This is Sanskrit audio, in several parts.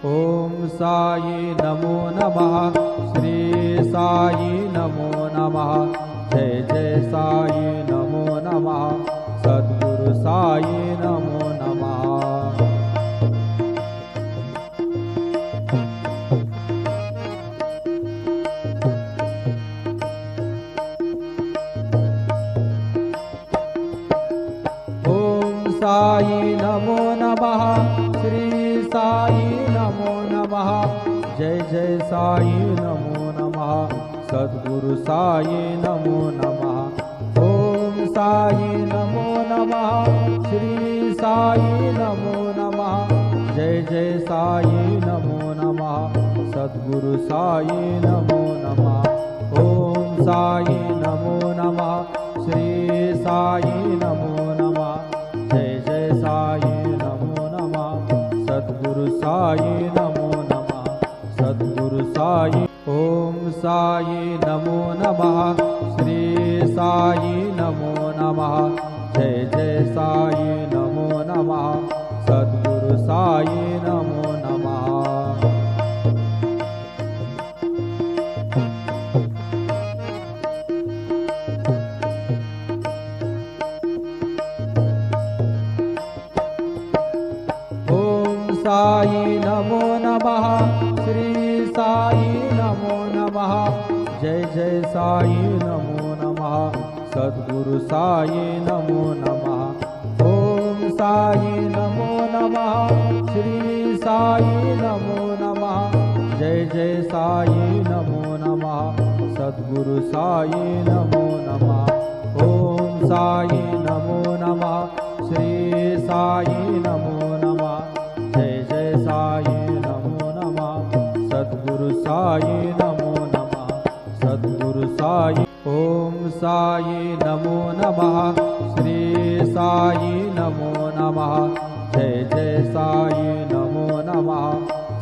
ओम साई नमो नमः। श्री साई नमो नमः। जय जय साई नमो नमः। सद्गुरु साई नमो नमः। साई नमो नमः। श्री साई नमो नमः। जय जय साई नमो नमः। सद्गुरु साई नमो नमः। ओम साई नमो नमः। श्री साई नमो नमः। जय जय साई नमो नमः। सद्गुरु साई नमो नमः। ओम साई नमो नमः। श्री साई नमो नमः। जय जय साई नमो नमः। सद्गुरु साई नमो नमः। सद्गुरु साई। ओम साई नमो नमः। श्री साई नमो नमः। जय जय साई नमो नमः। सद्गुरु साई नमो नमः। साई नमो नमः। श्री साई नमो नमः। जय जय साई नमो नमः। सद्गुरु साई नमो नमः। ओम साई नमो नमः। श्री साई नमो नमः। जय जय साई नमो नमः। सद्गुरु साई नमो नमः। ओम साई नमो नमः। श्री साई नमो नमः। जय जय साई नमो नमः। सद्गुरु साई नमो नमः। सद्गुरु साई। ओम साई नमो नमः। श्री साई नमो नमः। जय जय साई नमो नमः।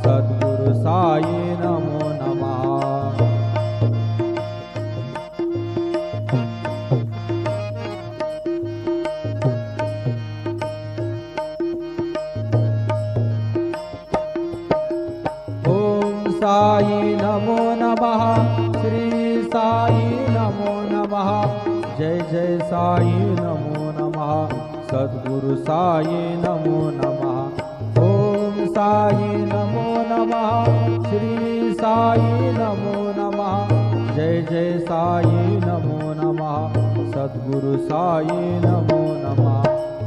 सद्गुरु साई नमो नमः। साई नमो नमः। श्री साई नमो नमः। जय जय साई नमो नमः। सद्गुरु साई नमो नमः। ओम साई नमो नमः। श्री साई नमो नमः। जय जय साई नमो नमः। सद्गुरु साई नमो